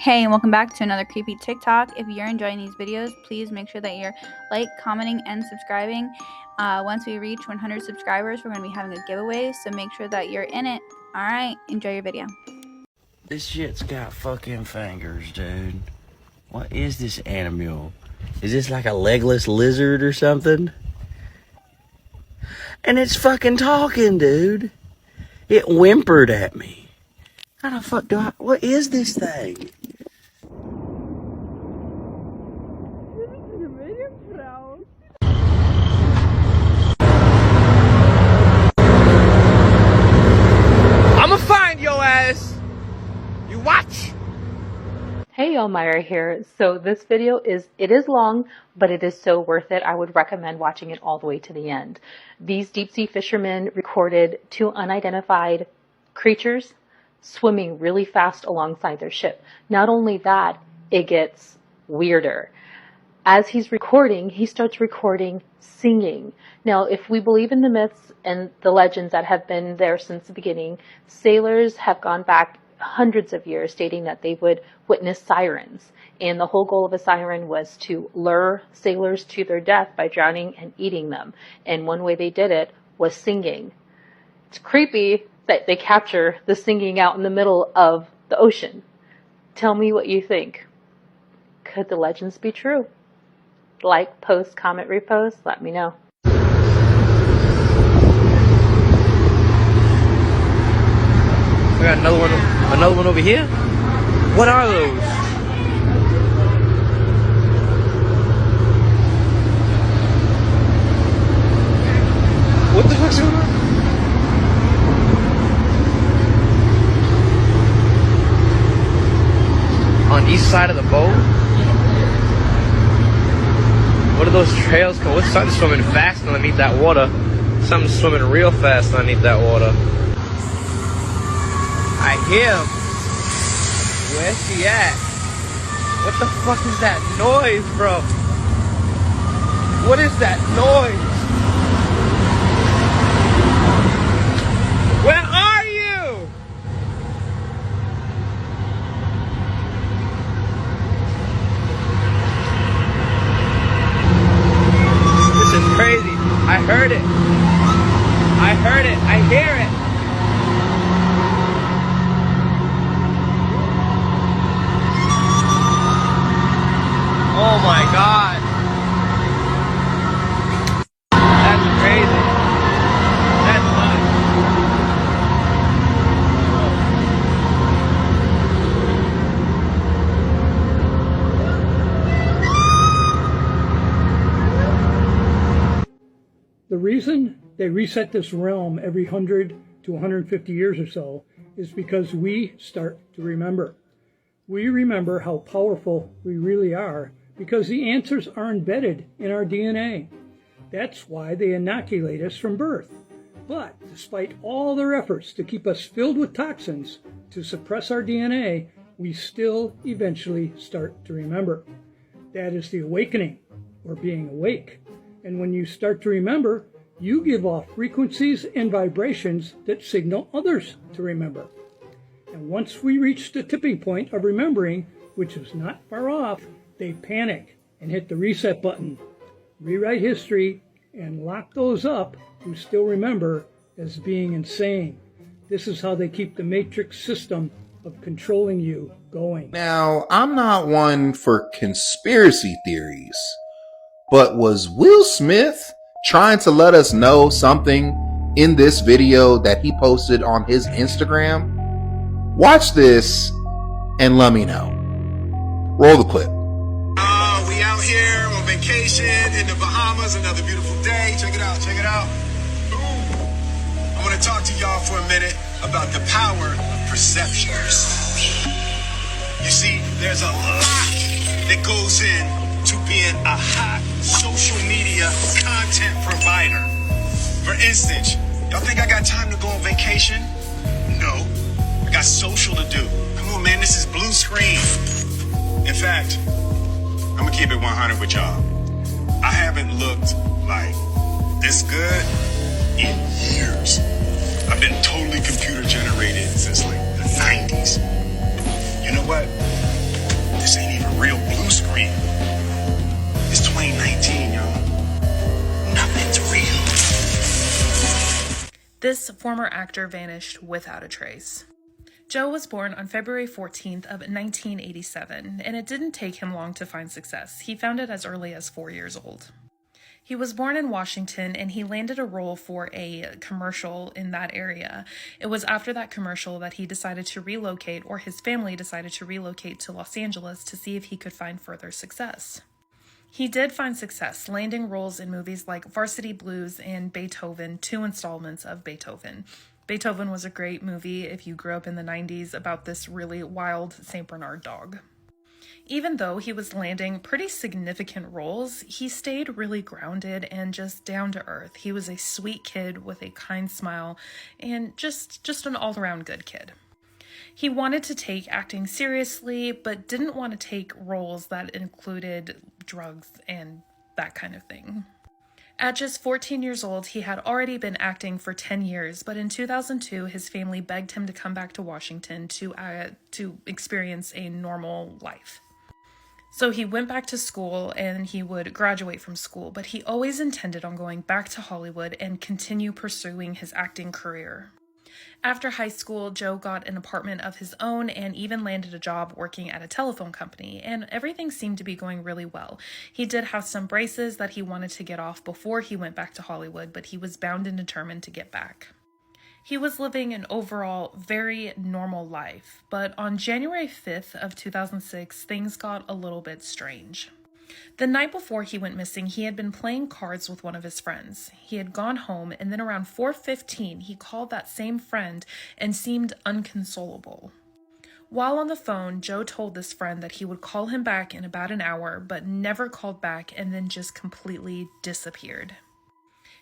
Hey, and welcome back to another creepy TikTok. If you're enjoying these videos, please make sure that you're commenting, and subscribing. Once we reach 100 subscribers, we're going to be having a giveaway, so make sure that you're in it. Alright, enjoy your video. This shit's got fucking fingers, dude. What is this animal? Is this like a legless lizard or something? And it's fucking talking, dude. It whimpered at me. How the fuck do I... What is this thing? I'ma find your ass. You watch. Hey y'all, Myra here. So this video is long, but it is so worth it. I would recommend watching it all the way to the end. These deep sea fishermen recorded two unidentified creatures swimming really fast alongside their ship. Not only that, it gets weirder. As he's recording, he starts recording singing. Now, if we believe in the myths and the legends that have been there since the beginning, sailors have gone back hundreds of years stating that they would witness sirens. And the whole goal of a siren was to lure sailors to their death by drowning and eating them. And one way they did it was singing. It's creepy that they capture the singing out in the middle of the ocean. Tell me what you think. Could the legends be true? Like, post, comment, repost, let me know. I got another one over here. What are those? What the fuck's going on? On each side of the boat? What are those trails called? What's something swimming fast underneath that water? Something swimming real fast underneath that water. I hear him. Where's she at? What the fuck is that noise, bro? What is that noise? Where are you? This is crazy. I heard it. I heard it. I hear it. Oh my God. That's crazy. That's nuts. The reason they reset this realm every 100 to 150 years or so is because we start to remember. We remember how powerful we really are because the answers are embedded in our DNA. That's why they inoculate us from birth. But despite all their efforts to keep us filled with toxins to suppress our DNA, we still eventually start to remember. That is the awakening, or being awake. And when you start to remember, you give off frequencies and vibrations that signal others to remember. And once we reach the tipping point of remembering, which is not far off, they panic and hit the reset button, rewrite history, and lock those up who still remember as being insane. This is how they keep the matrix system of controlling you going. Now, I'm not one for conspiracy theories, but was Will Smith trying to let us know something in this video that he posted on his Instagram? Watch this and let me know. Roll the clip. We out here on vacation in the Bahamas. Another beautiful day. Check it out. Check it out. I want to talk to y'all for a minute about the power of perception. You see, there's a lot that goes in to being a hot social media content provider. For instance, y'all think I got time to go on vacation? No. I got social to do. Come on, man, this is blue screen. In fact, I'm gonna keep it 100 with y'all. I haven't looked like this good in years. I've been totally computer generated since like the 90s. You know what? This ain't even real blue screen. It's 2019, yo. Nothing's real. This former actor vanished without a trace. Joe was born on February 14th of 1987, and it didn't take him long to find success. He found it as early as 4 years old. He was born in Washington, and he landed a role for a commercial in that area. It was after that commercial that he decided to relocate, or his family decided to relocate to Los Angeles to see if he could find further success. He did find success, landing roles in movies like Varsity Blues and Beethoven, 2 installments of Beethoven. Beethoven was a great movie if you grew up in the 90s about this really wild St. Bernard dog. Even though he was landing pretty significant roles, he stayed really grounded and just down to earth. He was a sweet kid with a kind smile and just an all-around good kid. He wanted to take acting seriously, but didn't want to take roles that included drugs and that kind of thing. At just 14 years old, he had already been acting for 10 years, but in 2002, his family begged him to come back to Washington to experience a normal life. So he went back to school and he would graduate from school, but he always intended on going back to Hollywood and continue pursuing his acting career. After high school, Joe got an apartment of his own and even landed a job working at a telephone company, and everything seemed to be going really well. He did have some braces that he wanted to get off before he went back to Hollywood, but he was bound and determined to get back. He was living an overall very normal life, but on January 5th of 2006, things got a little bit strange. The night before he went missing, he had been playing cards with one of his friends. He had gone home, and then around 4:15, he called that same friend and seemed inconsolable. While on the phone, Joe told this friend that he would call him back in about an hour, but never called back and then just completely disappeared.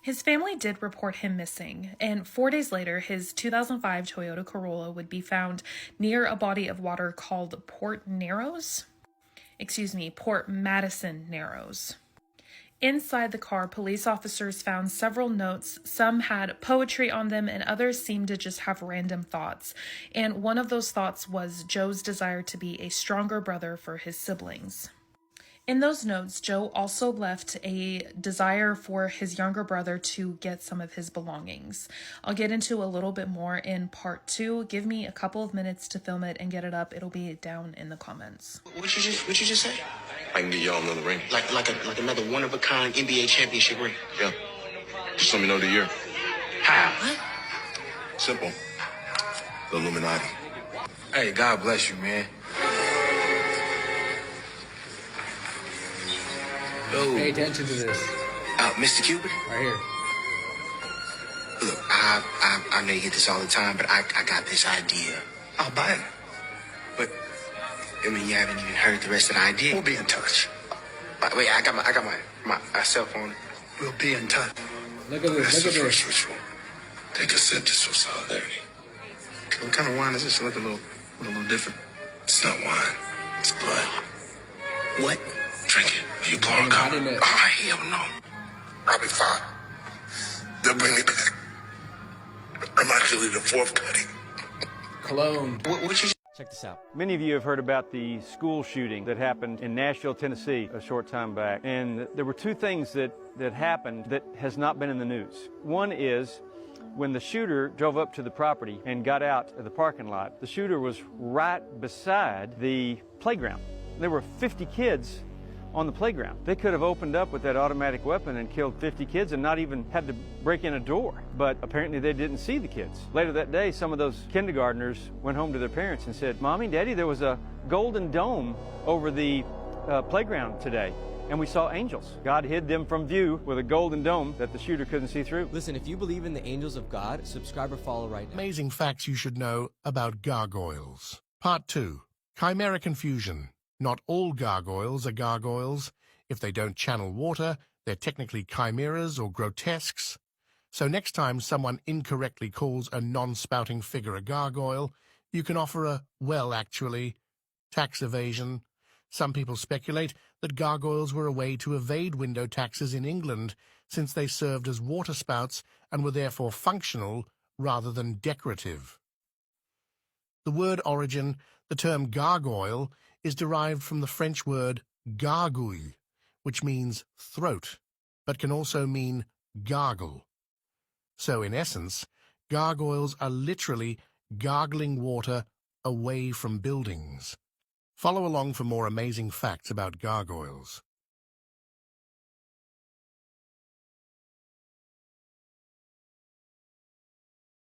His family did report him missing, and 4 days later, his 2005 Toyota Corolla would be found near a body of water called Port Madison Narrows. Inside the car, police officers found several notes. Some had poetry on them, and others seemed to just have random thoughts. And one of those thoughts was Joe's desire to be a stronger brother for his siblings. In those notes, Joe also left a desire for his younger brother to get some of his belongings. I'll get into a little bit more in part 2. Give me a couple of minutes to film it and get it up. It'll be down in the comments. What you just say? I can get y'all another ring. Like another one-of-a-kind NBA championship ring? Yeah. Just let me know the year. How? What? Simple. The Illuminati. Hey, God bless you, man. Yo. Pay attention to this. Mr. Cupid? Right here. Look, I know you get this all the time, but I got this idea. I'll buy it. But, I mean, you haven't even heard the rest of the idea. We'll be in touch. Wait, I got my cell phone. We'll be in touch. Look at this. That's Look the at first this. ritual. Take a sip just for solidarity. What kind of wine is this? Look a little different. It's not wine. It's blood. What? Drink it. You pour a How cup. did it? Oh, hell no. I'll be fine. They'll bring me back. I'm actually the fourth cutting. Cologne. What you... Check this out. Many of you have heard about the school shooting that happened in Nashville, Tennessee a short time back. And there were 2 things that happened that has not been in the news. One is when the shooter drove up to the property and got out of the parking lot, the shooter was right beside the playground. There were 50 kids on the playground. They could have opened up with that automatic weapon and killed 50 kids and not even had to break in a door. But apparently they didn't see the kids. Later that day, some of those kindergartners went home to their parents and said, "Mommy, Daddy, there was a golden dome over the playground today, and we saw angels. God hid them from view with a golden dome that the shooter couldn't see through." Listen, if you believe in the angels of God, subscribe or follow right now. Amazing facts you should know about gargoyles. Part 2. Chimera confusion. Not all gargoyles are gargoyles. If they don't channel water, they're technically chimeras or grotesques. So next time someone incorrectly calls a non-spouting figure a gargoyle, you can offer a, well, actually, tax evasion. Some people speculate that gargoyles were a way to evade window taxes in England, since they served as waterspouts and were therefore functional rather than decorative. The word origin, the term gargoyle, is derived from the French word gargouille, which means throat, but can also mean gargle. So in essence, gargoyles are literally gargling water away from buildings. Follow along for more amazing facts about gargoyles.